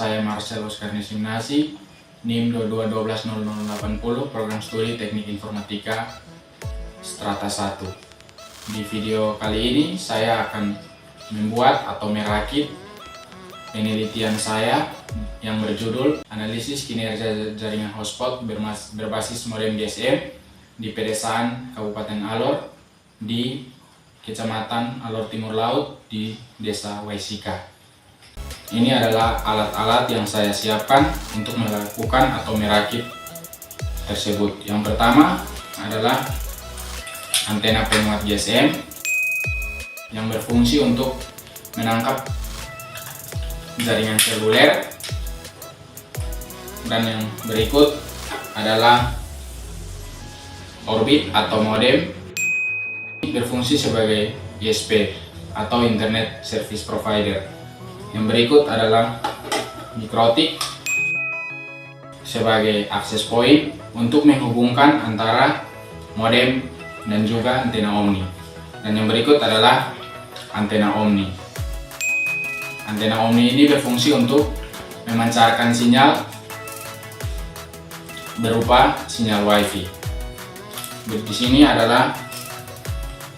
saya Marcel Oscar Nisimnasi, NIM 22120080, Program Studi Teknik Informatika Strata 1. Di video kali ini saya akan membuat atau merakit penelitian saya yang berjudul Analisis Kinerja Jaringan Hotspot berbasis modem GSM di pedesaan Kabupaten Alor di Kecamatan Alor Timur Laut di Desa Waisika. Ini adalah alat-alat yang saya siapkan untuk melakukan atau merakit tersebut. Yang pertama adalah antena penguat GSM yang berfungsi untuk menangkap jaringan seluler, dan yang berikut adalah orbit atau modem berfungsi sebagai ISP atau Internet Service Provider. Yang berikut adalah mikrotik sebagai akses point untuk menghubungkan antara modem dan juga antena omni. Dan yang berikut adalah antena omni. Antena omni ini berfungsi untuk memancarkan sinyal berupa sinyal WiFi. Di sini adalah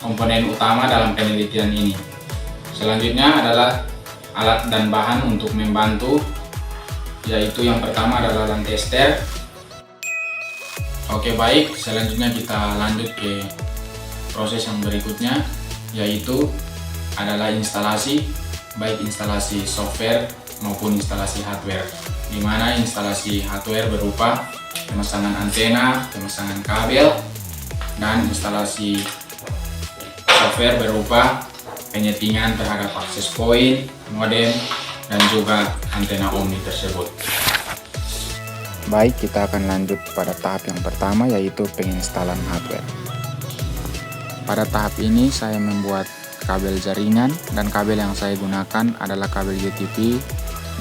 komponen utama dalam penelitian ini. Selanjutnya adalah alat dan bahan untuk membantu, yaitu yang pertama adalah lantester. Oke, baik, selanjutnya kita lanjut ke proses yang berikutnya, yaitu adalah instalasi, baik instalasi software maupun instalasi hardware, di mana instalasi hardware berupa pemasangan antena, pemasangan kabel, dan instalasi software berupa penyetingan terhadap akses point, modem, dan juga antena omni tersebut. Baik, kita akan lanjut pada tahap yang pertama, yaitu penginstalan hardware. Pada tahap ini saya membuat kabel jaringan, dan kabel yang saya gunakan adalah kabel UTP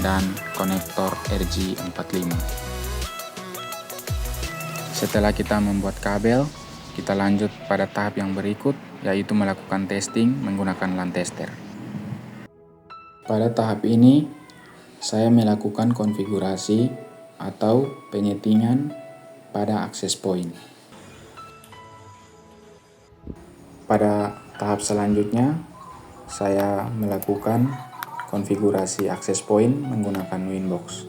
dan konektor RJ45. Setelah kita membuat kabel, kita lanjut pada tahap yang berikut, yaitu melakukan testing menggunakan lantester. Pada tahap ini, saya melakukan konfigurasi atau penyetingan pada akses point. Pada tahap selanjutnya, saya melakukan konfigurasi akses point menggunakan Winbox.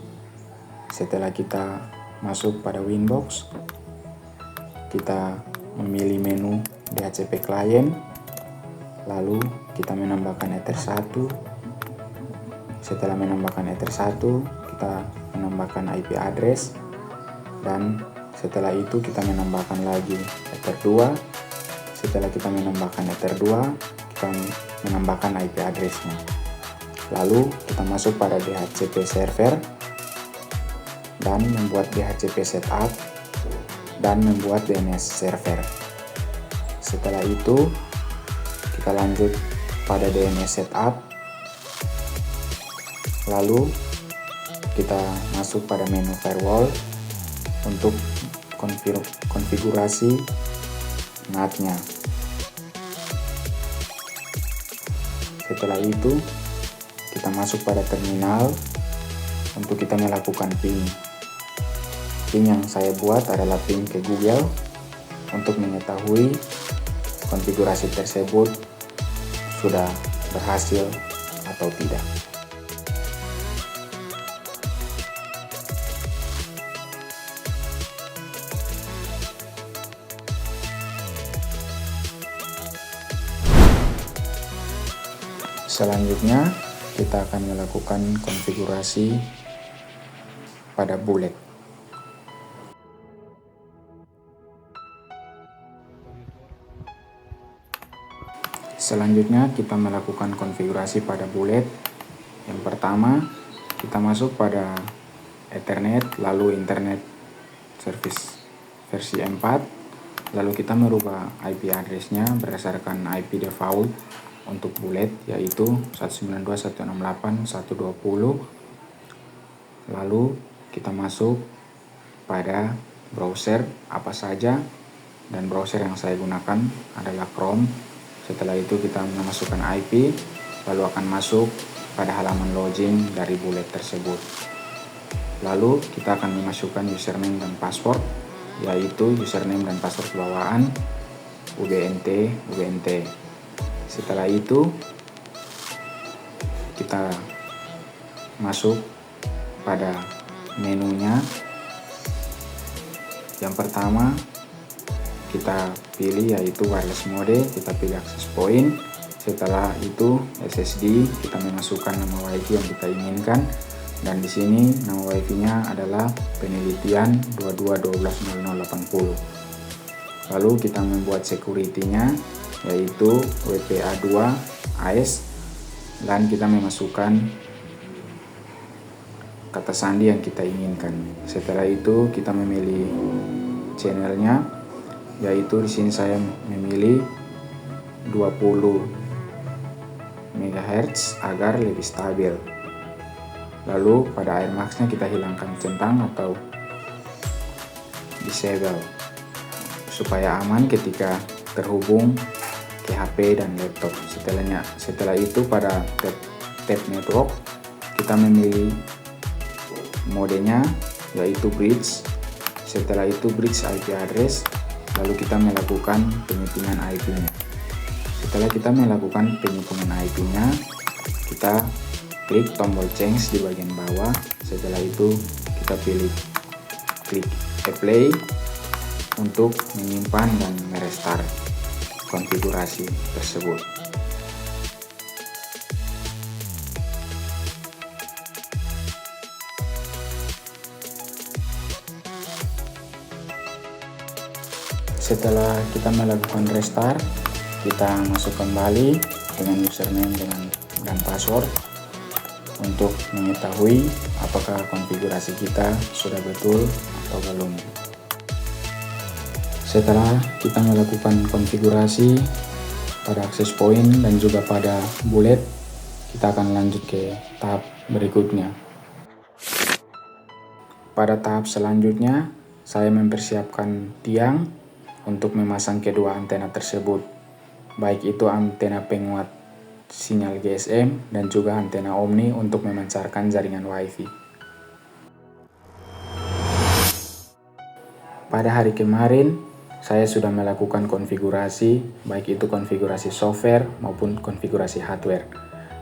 Setelah kita masuk pada Winbox, kita memilih menu DHCP client, lalu kita menambahkan Ether 1. Setelah menambahkan Ether 1, kita menambahkan IP address, dan setelah itu kita menambahkan lagi Ether 2. Setelah kita menambahkan Ether 2, kita menambahkan IP address-nya. Lalu kita masuk pada DHCP server dan membuat DHCP setup dan membuat DNS server. Setelah itu kita lanjut pada DNS setup, lalu kita masuk pada menu firewall untuk konfigurasi NAT-nya. Setelah itu kita masuk pada terminal untuk kita melakukan ping. Ping yang saya buat adalah ping ke Google untuk mengetahui konfigurasi tersebut sudah berhasil atau tidak. Selanjutnya kita akan melakukan konfigurasi pada bullet. Selanjutnya kita melakukan konfigurasi pada bullet. Yang pertama, kita masuk pada Ethernet, lalu Internet Service versi 4, lalu kita merubah IP address-nya berdasarkan IP default untuk bullet, yaitu 192.168.120. Lalu kita masuk pada browser apa saja, dan browser yang saya gunakan adalah Chrome. Setelah itu kita memasukkan IP, lalu akan masuk pada halaman login dari bullet tersebut. Lalu kita akan memasukkan username dan password, yaitu username dan password bawaan UBNT. Setelah itu kita masuk pada menunya. Yang pertama kita pilih yaitu wireless mode, kita pilih access point. Setelah itu SSD, kita memasukkan nama WiFi yang kita inginkan, dan di sini nama WiFi-nya adalah penelitian 22.12.0080. Lalu kita membuat security-nya yaitu WPA2 AS, dan kita memasukkan kata sandi yang kita inginkan. Setelah itu kita memilih channelnya, yaitu di sini saya memilih 20 MHz agar lebih stabil. Lalu pada Airmax-nya kita hilangkan centang atau disable supaya aman ketika terhubung ke HP dan laptop. Setelah itu pada tab network kita memilih modenya yaitu bridge. Setelah itu bridge IP address, lalu kita melakukan penyetingan IP-nya. Setelah kita melakukan penyetingan IP-nya, kita klik tombol change di bagian bawah. Setelah itu kita klik apply untuk menyimpan dan merestart konfigurasi tersebut. Setelah kita melakukan restart, kita masuk kembali dengan username dan password untuk mengetahui apakah konfigurasi kita sudah betul atau belum. Setelah kita melakukan konfigurasi pada access point dan juga pada bullet, kita akan lanjut ke tahap berikutnya. Pada tahap selanjutnya, saya mempersiapkan tiang untuk memasang kedua antena tersebut, baik itu antena penguat sinyal GSM dan juga antena Omni untuk memancarkan jaringan WiFi. Pada hari kemarin, saya sudah melakukan konfigurasi, baik itu konfigurasi software maupun konfigurasi hardware.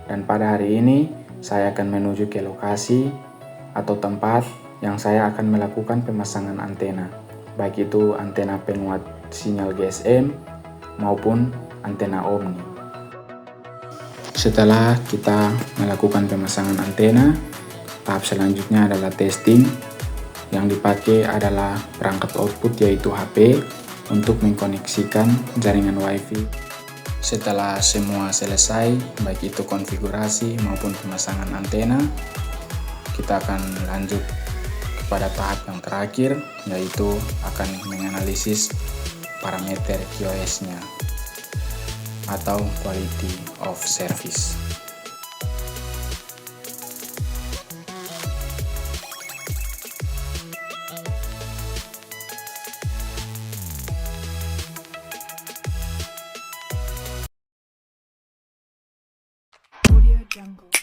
Dan pada hari ini, saya akan menuju ke lokasi atau tempat yang saya akan melakukan pemasangan antena, baik itu antena penguat sinyal GSM maupun antena Omni. Setelah kita melakukan pemasangan antena, tahap selanjutnya adalah testing. Yang dipakai adalah perangkat output yaitu HP untuk mengkoneksikan jaringan WiFi. Setelah semua selesai, baik itu konfigurasi maupun pemasangan antena, kita akan lanjut kepada tahap yang terakhir, yaitu akan menganalisis parameter QoS-nya atau quality of service. Audio Jungle.